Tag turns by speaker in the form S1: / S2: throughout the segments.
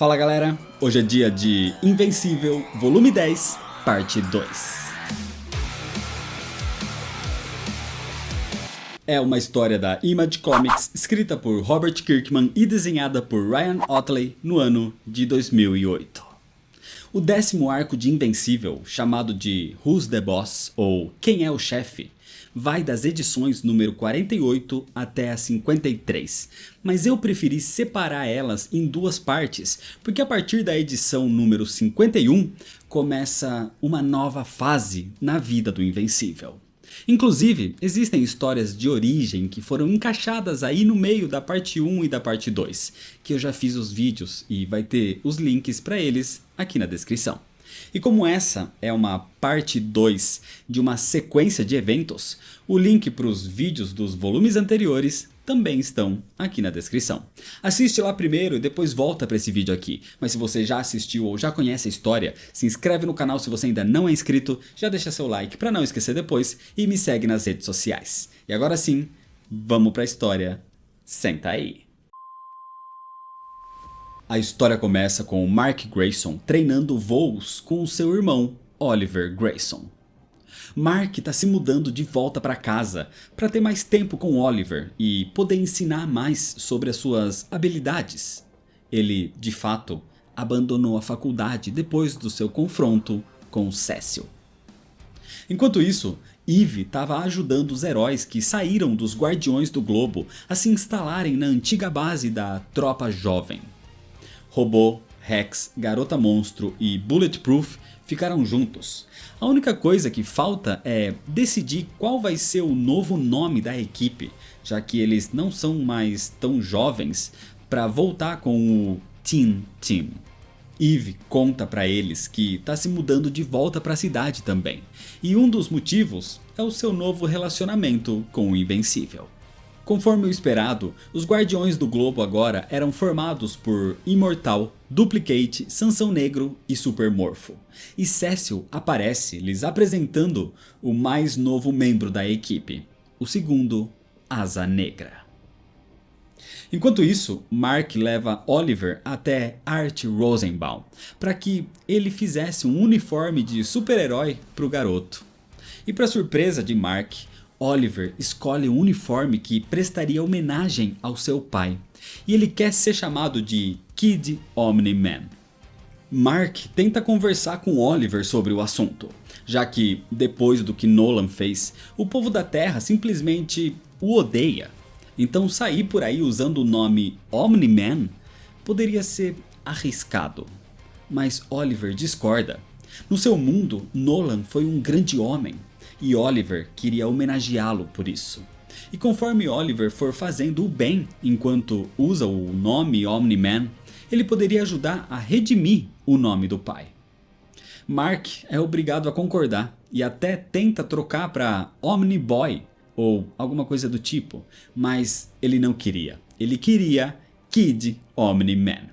S1: Fala galera, hoje é dia de Invencível, volume 10, parte 2. É uma história da Image Comics, escrita por Robert Kirkman e desenhada por Ryan Ottley no ano de 2008. O 10º arco de Invencível, chamado de Who's the Boss, ou Quem é o Chefe, vai das edições número 48 até a 53, mas eu preferi separar elas em duas partes, porque a partir da edição número 51 começa uma nova fase na vida do Invencível. Inclusive, existem histórias de origem que foram encaixadas aí no meio da parte 1 e da parte 2, que eu já fiz os vídeos e vai ter os links para eles aqui na descrição. E como essa é uma parte 2 de uma sequência de eventos, o link para os vídeos dos volumes anteriores também estão aqui na descrição. Assiste lá primeiro e depois volta para esse vídeo aqui. Mas se você já assistiu ou já conhece a história, se inscreve no canal se você ainda não é inscrito, já deixa seu like para não esquecer depois e me segue nas redes sociais. E agora sim, vamos para a história. Senta aí. A história começa com Mark Grayson treinando voos com o seu irmão, Oliver Grayson. Mark está se mudando de volta para casa para ter mais tempo com Oliver e poder ensinar mais sobre as suas habilidades. Ele, de fato, abandonou a faculdade depois do seu confronto com Cecil. Enquanto isso, Eve estava ajudando os heróis que saíram dos Guardiões do Globo a se instalarem na antiga base da Tropa Jovem. Robô, Rex, Garota Monstro e Bulletproof ficaram juntos. A única coisa que falta é decidir qual vai ser o novo nome da equipe, já que eles não são mais tão jovens para voltar com o Teen Team. Eve conta para eles que está se mudando de volta para a cidade também, e um dos motivos é o seu novo relacionamento com o Invencível. Conforme o esperado, os Guardiões do Globo agora eram formados por Imortal, Duplicate, Sansão Negro e Supermorfo. E Cecil aparece lhes apresentando o mais novo membro da equipe, o segundo, Asa Negra. Enquanto isso, Mark leva Oliver até Art Rosenbaum para que ele fizesse um uniforme de super-herói para o garoto. E para surpresa de Mark, Oliver escolhe um uniforme que prestaria homenagem ao seu pai, e ele quer ser chamado de Kid Omni-Man. Mark tenta conversar com Oliver sobre o assunto, já que, depois do que Nolan fez, o povo da Terra simplesmente o odeia. Então sair por aí usando o nome Omni-Man poderia ser arriscado. Mas Oliver discorda. No seu mundo, Nolan foi um grande homem. E Oliver queria homenageá-lo por isso. E conforme Oliver for fazendo o bem enquanto usa o nome Omni-Man, ele poderia ajudar a redimir o nome do pai. Mark é obrigado a concordar e até tenta trocar para Omni-Boy ou alguma coisa do tipo, mas ele não queria. Ele queria Kid Omni-Man.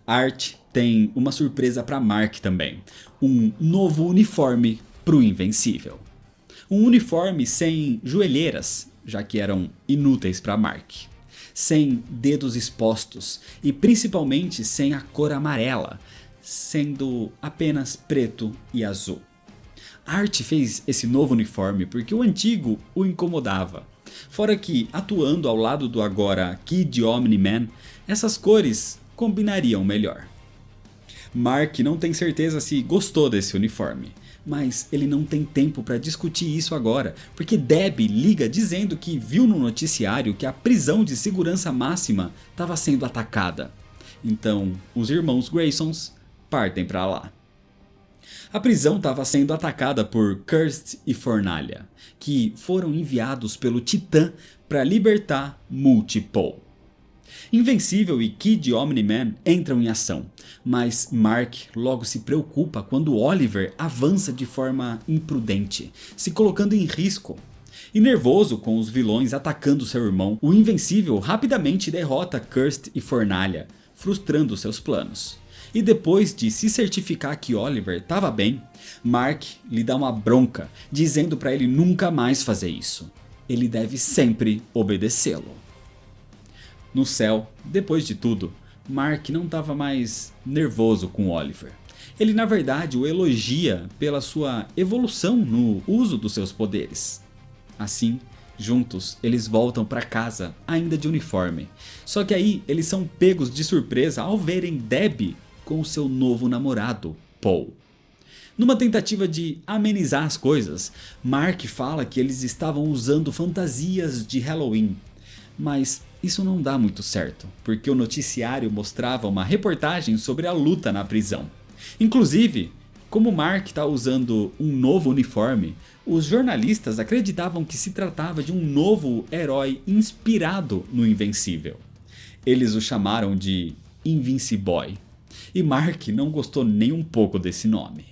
S1: Art tem uma surpresa para Mark também, um novo uniforme pro Invencível. Um uniforme sem joelheiras, já que eram inúteis para Mark. Sem dedos expostos e principalmente sem a cor amarela, sendo apenas preto e azul. Art fez esse novo uniforme porque o antigo o incomodava. Fora que, atuando ao lado do agora Kid Omni-Man, essas cores combinariam melhor. Mark não tem certeza se gostou desse uniforme. Mas ele não tem tempo para discutir isso agora, porque Debbie liga dizendo que viu no noticiário que a prisão de segurança máxima estava sendo atacada. Então, os irmãos Graysons partem para lá. A prisão estava sendo atacada por Kirst e Fornalha, que foram enviados pelo Titã para libertar Multipole. Invencível e Kid Omni-Man entram em ação, mas Mark logo se preocupa quando Oliver avança de forma imprudente, se colocando em risco. E nervoso com os vilões atacando seu irmão, o Invencível rapidamente derrota Kirst e Fornalha, frustrando seus planos. E depois de se certificar que Oliver estava bem, Mark lhe dá uma bronca, dizendo para ele nunca mais fazer isso. Ele deve sempre obedecê-lo. No céu, depois de tudo, Mark não estava mais nervoso com Oliver. Ele na verdade o elogia pela sua evolução no uso dos seus poderes. Assim, juntos eles voltam para casa ainda de uniforme. Só que aí eles são pegos de surpresa ao verem Debbie com o seu novo namorado, Paul. Numa tentativa de amenizar as coisas, Mark fala que eles estavam usando fantasias de Halloween. Mas isso não dá muito certo, porque o noticiário mostrava uma reportagem sobre a luta na prisão. Inclusive, como Mark está usando um novo uniforme, os jornalistas acreditavam que se tratava de um novo herói inspirado no Invencível. Eles o chamaram de Invinciboy, e Mark não gostou nem um pouco desse nome.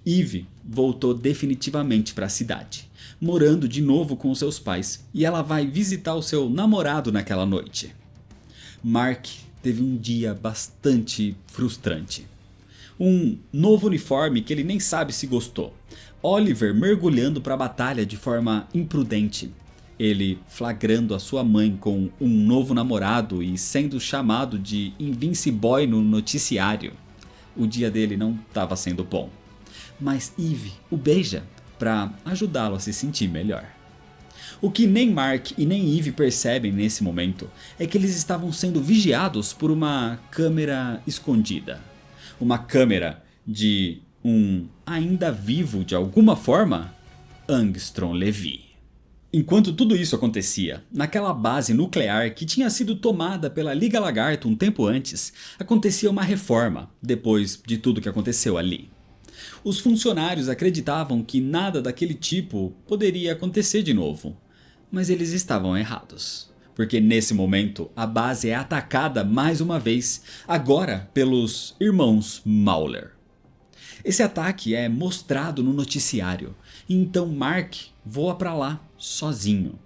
S1: Eve voltou definitivamente para a cidade, morando de novo com seus pais, e ela vai visitar o seu namorado naquela noite. Mark teve um dia bastante frustrante. Um novo uniforme que ele nem sabe se gostou. Oliver mergulhando para a batalha de forma imprudente. Ele flagrando a sua mãe com um novo namorado e sendo chamado de Invinciboy no noticiário. O dia dele não estava sendo bom. Mas Eve o beija para ajudá-lo a se sentir melhor. O que nem Mark e nem Eve percebem nesse momento é que eles estavam sendo vigiados por uma câmera escondida. Uma câmera de um ainda vivo de alguma forma, Angstrom Levy. Enquanto tudo isso acontecia, naquela base nuclear que tinha sido tomada pela Liga Lagarto um tempo antes, acontecia uma reforma depois de tudo que aconteceu ali. Os funcionários acreditavam que nada daquele tipo poderia acontecer de novo, mas eles estavam errados. Porque nesse momento a base é atacada mais uma vez, agora pelos irmãos Mauler. Esse ataque é mostrado no noticiário, e então Mark voa para lá sozinho.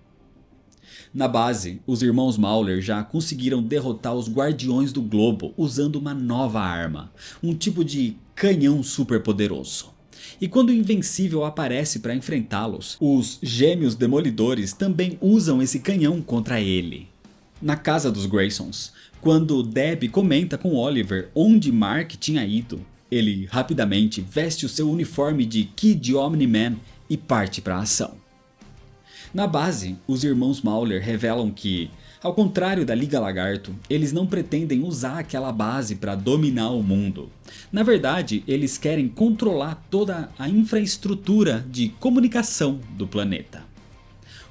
S1: Na base, os irmãos Mauler já conseguiram derrotar os Guardiões do Globo usando uma nova arma, um tipo de canhão super poderoso. E quando o Invencível aparece para enfrentá-los, os Gêmeos Demolidores também usam esse canhão contra ele. Na casa dos Graysons, quando Debbie comenta com Oliver onde Mark tinha ido, ele rapidamente veste o seu uniforme de Kid Omni-Man e parte para a ação. Na base, os irmãos Mauler revelam que, ao contrário da Liga Lagarto, eles não pretendem usar aquela base para dominar o mundo. Na verdade, eles querem controlar toda a infraestrutura de comunicação do planeta.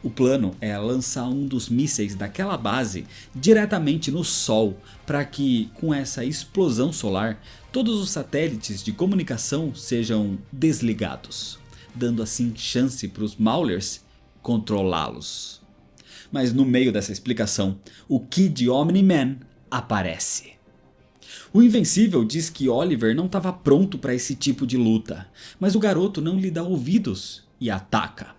S1: O plano é lançar um dos mísseis daquela base diretamente no Sol, para que, com essa explosão solar, todos os satélites de comunicação sejam desligados, dando assim chance para os Maulers controlá-los. Mas no meio dessa explicação, o Kid Omni-Man aparece. O Invencível diz que Oliver não estava pronto para esse tipo de luta, mas o garoto não lhe dá ouvidos e ataca.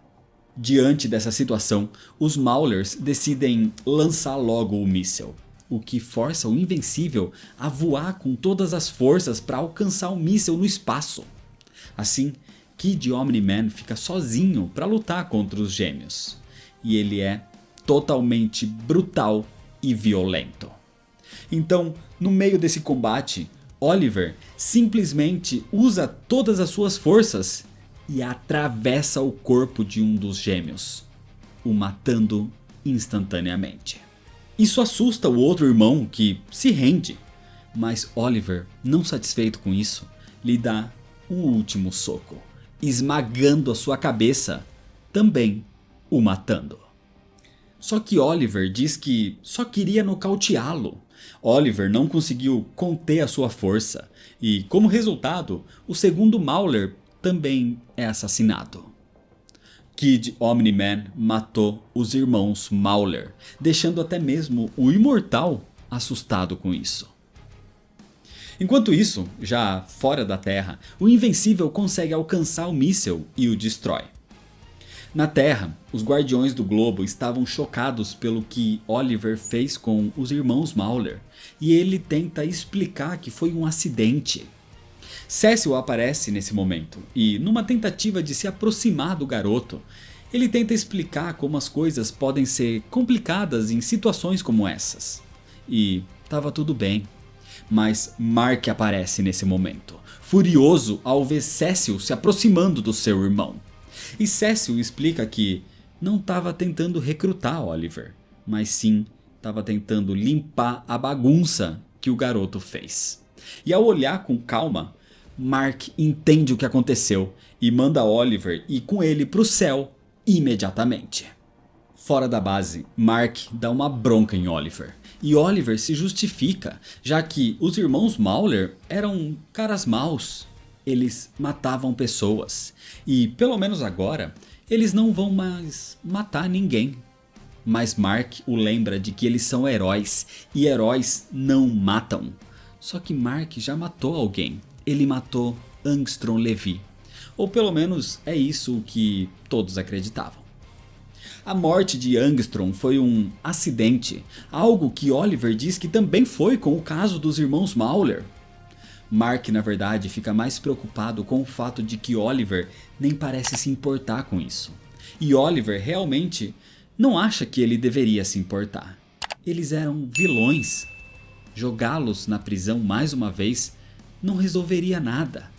S1: Diante dessa situação, os Maulers decidem lançar logo o míssil, o que força o Invencível a voar com todas as forças para alcançar o míssil no espaço. Assim, Kid Omni-Man fica sozinho para lutar contra os gêmeos, e ele é totalmente brutal e violento. Então, no meio desse combate, Oliver simplesmente usa todas as suas forças e atravessa o corpo de um dos gêmeos, o matando instantaneamente. Isso assusta o outro irmão, que se rende, mas Oliver, não satisfeito com isso, lhe dá um último soco, esmagando a sua cabeça, também o matando. Só que Oliver diz que só queria nocauteá-lo. Oliver não conseguiu conter a sua força e, como resultado, o segundo Mauler também é assassinado. Kid Omni-Man matou os irmãos Mauler, deixando até mesmo o Imortal assustado com isso. Enquanto isso, já fora da Terra, o Invencível consegue alcançar o míssil e o destrói. Na Terra, os Guardiões do Globo estavam chocados pelo que Oliver fez com os irmãos Mauler, e ele tenta explicar que foi um acidente. Cecil aparece nesse momento, e numa tentativa de se aproximar do garoto, ele tenta explicar como as coisas podem ser complicadas em situações como essas. E tava tudo bem. Mas Mark aparece nesse momento, furioso ao ver Cecil se aproximando do seu irmão. E Cecil explica que não estava tentando recrutar Oliver, mas sim estava tentando limpar a bagunça que o garoto fez. E ao olhar com calma, Mark entende o que aconteceu e manda Oliver ir com ele para o céu imediatamente. Fora da base, Mark dá uma bronca em Oliver. E Oliver se justifica, já que os irmãos Mauler eram caras maus. Eles matavam pessoas. E pelo menos agora, eles não vão mais matar ninguém. Mas Mark o lembra de que eles são heróis. E heróis não matam. Só que Mark já matou alguém. Ele matou Angstrom Levy. Ou pelo menos é isso que todos acreditavam. A morte de Angstrom foi um acidente, algo que Oliver diz que também foi com o caso dos irmãos Mauler. Mark, na verdade, fica mais preocupado com o fato de que Oliver nem parece se importar com isso. E Oliver realmente não acha que ele deveria se importar. Eles eram vilões. Jogá-los na prisão mais uma vez não resolveria nada.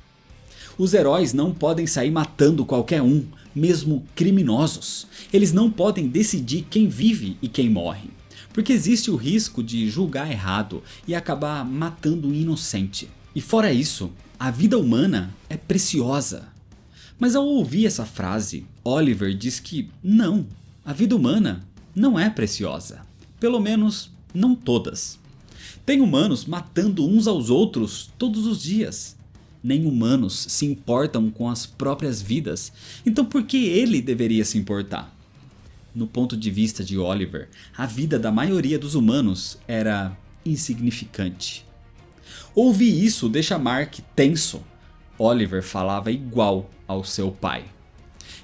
S1: Os heróis não podem sair matando qualquer um, mesmo criminosos. Eles não podem decidir quem vive e quem morre, porque existe o risco de julgar errado e acabar matando um inocente. E fora isso, a vida humana é preciosa. Mas ao ouvir essa frase, Oliver diz que não, a vida humana não é preciosa. Pelo menos não todas. Tem humanos matando uns aos outros todos os dias. Nem humanos se importam com as próprias vidas, então por que ele deveria se importar? No ponto de vista de Oliver, a vida da maioria dos humanos era insignificante. Ouvir isso deixa Mark tenso. Oliver falava igual ao seu pai.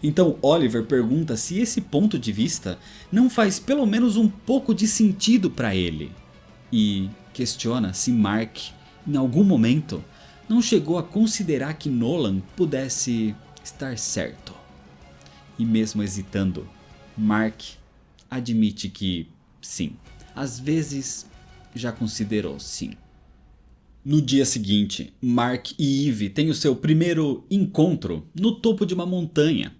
S1: Então Oliver pergunta se esse ponto de vista não faz pelo menos um pouco de sentido para ele. E questiona se Mark, em algum momento, não chegou a considerar que Nolan pudesse estar certo. E mesmo hesitando, Mark admite que sim, às vezes já considerou sim. No dia seguinte, Mark e Eve têm o seu primeiro encontro no topo de uma montanha.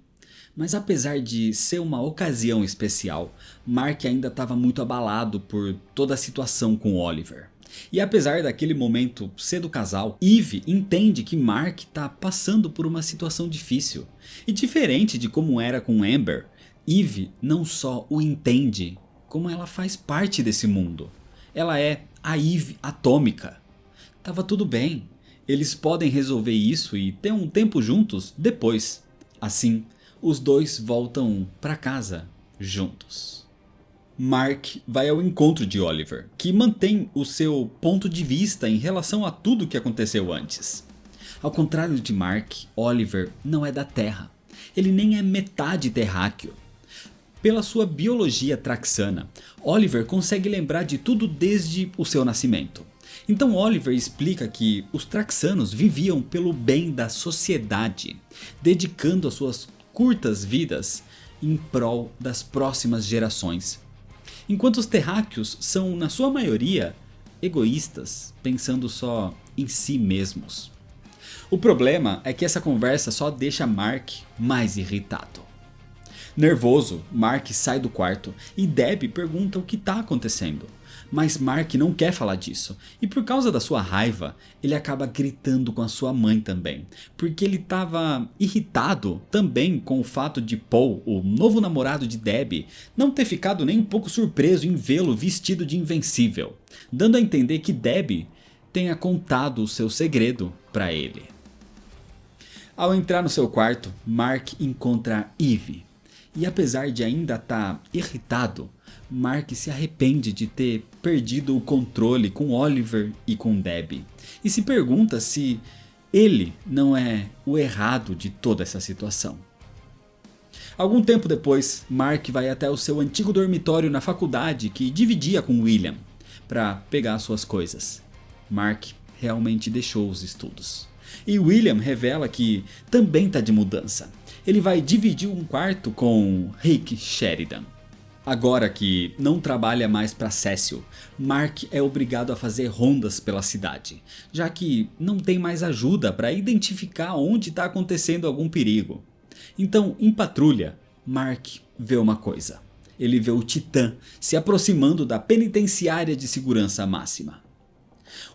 S1: Mas apesar de ser uma ocasião especial, Mark ainda estava muito abalado por toda a situação com Oliver. E apesar daquele momento ser do casal, Eve entende que Mark está passando por uma situação difícil. E diferente de como era com Amber, Eve não só o entende, como ela faz parte desse mundo. Ela é a Eve atômica. Tava tudo bem, eles podem resolver isso e ter um tempo juntos depois. Assim, os dois voltam para casa juntos. Mark vai ao encontro de Oliver, que mantém o seu ponto de vista em relação a tudo que aconteceu antes. Ao contrário de Mark, Oliver não é da Terra. Ele nem é metade terráqueo. Pela sua biologia traxana, Oliver consegue lembrar de tudo desde o seu nascimento. Então Oliver explica que os traxanos viviam pelo bem da sociedade, dedicando as suas curtas vidas em prol das próximas gerações. Enquanto os terráqueos são, na sua maioria, egoístas, pensando só em si mesmos. O problema é que essa conversa só deixa Mark mais irritado. Nervoso, Mark sai do quarto e Debbie pergunta o que está acontecendo. Mas Mark não quer falar disso, e por causa da sua raiva, ele acaba gritando com a sua mãe também, porque ele estava irritado também com o fato de Paul, o novo namorado de Debbie, não ter ficado nem um pouco surpreso em vê-lo vestido de invencível, dando a entender que Debbie tenha contado o seu segredo para ele. Ao entrar no seu quarto, Mark encontra Eve, e apesar de ainda estar irritado, Mark se arrepende de ter perdido o controle com Oliver e com Debbie, e se pergunta se ele não é o errado de toda essa situação. Algum tempo depois, Mark vai até o seu antigo dormitório na faculdade que dividia com William, para pegar suas coisas. Mark realmente deixou os estudos. E William revela que também está de mudança. Ele vai dividir um quarto com Rick Sheridan. Agora que não trabalha mais para Cecil, Mark é obrigado a fazer rondas pela cidade, já que não tem mais ajuda para identificar onde está acontecendo algum perigo. Então, em patrulha, Mark vê uma coisa. Ele vê o Titã se aproximando da penitenciária de segurança máxima.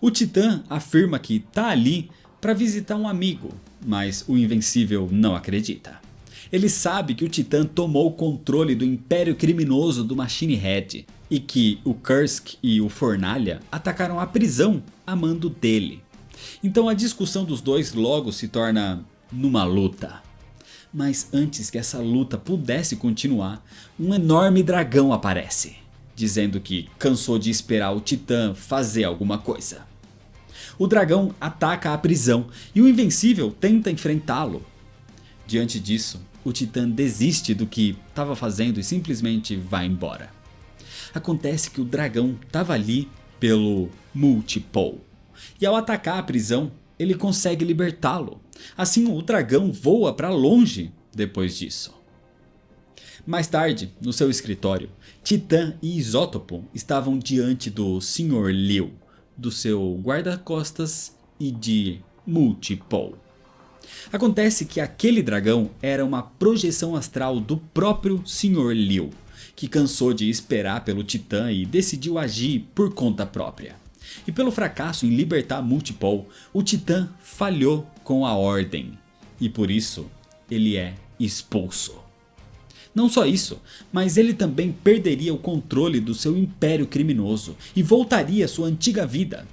S1: O Titã afirma que está ali para visitar um amigo, mas o Invencível não acredita. Ele sabe que o Titã tomou o controle do império criminoso do Machine Head e que o Kursk e o Fornalha atacaram a prisão a mando dele. Então a discussão dos dois logo se torna numa luta. Mas antes que essa luta pudesse continuar, um enorme dragão aparece, dizendo que cansou de esperar o Titã fazer alguma coisa. O dragão ataca a prisão e o Invencível tenta enfrentá-lo. Diante disso, o Titã desiste do que estava fazendo e simplesmente vai embora. Acontece que o dragão estava ali pelo Multipole, e ao atacar a prisão, ele consegue libertá-lo. Assim o dragão voa para longe depois disso. Mais tarde, no seu escritório, Titã e Isótopo estavam diante do Sr. Liu, do seu guarda-costas e de Multipole. Acontece que aquele dragão era uma projeção astral do próprio Sr. Liu, que cansou de esperar pelo Titã e decidiu agir por conta própria. E pelo fracasso em libertar Multipole, o Titã falhou com a Ordem, e por isso ele é expulso. Não só isso, mas ele também perderia o controle do seu império criminoso e voltaria à sua antiga vida.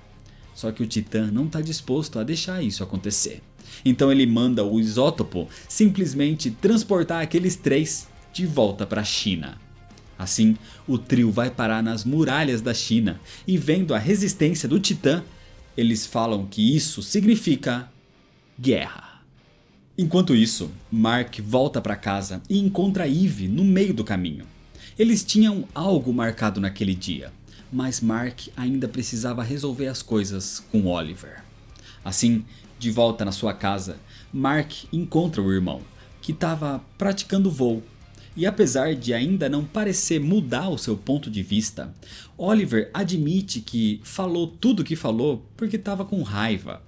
S1: Só que o Titã não está disposto a deixar isso acontecer. Então ele manda o Isótopo simplesmente transportar aqueles três de volta para a China. Assim, o trio vai parar nas muralhas da China e vendo a resistência do Titã, eles falam que isso significa guerra. Enquanto isso, Mark volta para casa e encontra Eve no meio do caminho. Eles tinham algo marcado naquele dia, mas Mark ainda precisava resolver as coisas com Oliver. Assim, de volta na sua casa, Mark encontra o irmão, que estava praticando voo. E apesar de ainda não parecer mudar o seu ponto de vista, Oliver admite que falou tudo o que falou porque estava com raiva.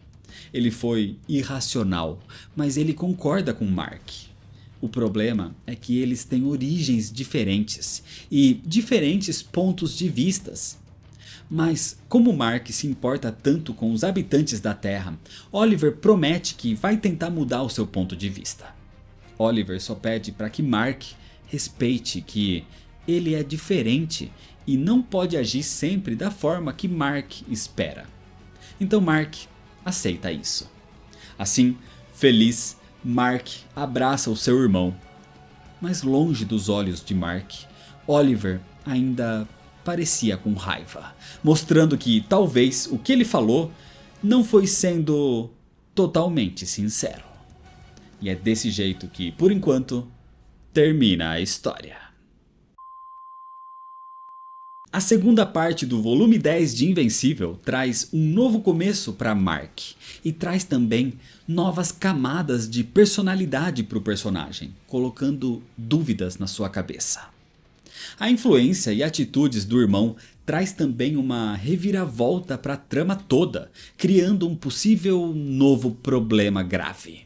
S1: Ele foi irracional, mas ele concorda com Mark. O problema é que eles têm origens diferentes e diferentes pontos de vistas. Mas como Mark se importa tanto com os habitantes da Terra, Oliver promete que vai tentar mudar o seu ponto de vista. Oliver só pede para que Mark respeite que ele é diferente e não pode agir sempre da forma que Mark espera. Então Mark aceita isso. Assim, feliz, Mark abraça o seu irmão. Mas longe dos olhos de Mark, Oliver ainda parecia com raiva, mostrando que talvez o que ele falou não foi sendo totalmente sincero. E é desse jeito que, por enquanto, termina a história. A segunda parte do volume 10 de Invencível traz um novo começo para Mark e traz também novas camadas de personalidade para o personagem, colocando dúvidas na sua cabeça. A influência e atitudes do irmão traz também uma reviravolta para a trama toda, criando um possível novo problema grave.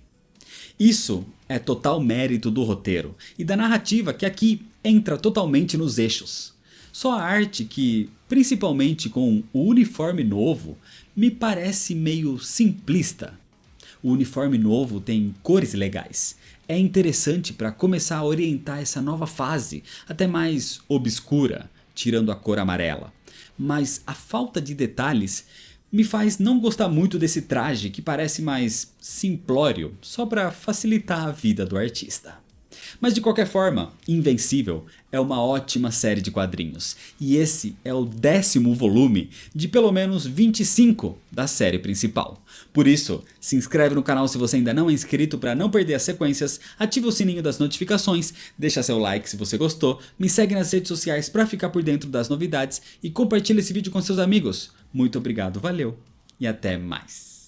S1: Isso é total mérito do roteiro e da narrativa que aqui entra totalmente nos eixos. Só a arte que, principalmente com o uniforme novo, me parece meio simplista. O uniforme novo tem cores legais. É interessante para começar a orientar essa nova fase, até mais obscura, tirando a cor amarela. Mas a falta de detalhes me faz não gostar muito desse traje que parece mais simplório, só para facilitar a vida do artista. Mas de qualquer forma, Invencível é uma ótima série de quadrinhos, e esse é o 10º volume de pelo menos 25 da série principal. Por isso, se inscreve no canal se você ainda não é inscrito para não perder as sequências, ativa o sininho das notificações, deixa seu like se você gostou, me segue nas redes sociais para ficar por dentro das novidades e compartilha esse vídeo com seus amigos. Muito obrigado, valeu e até mais.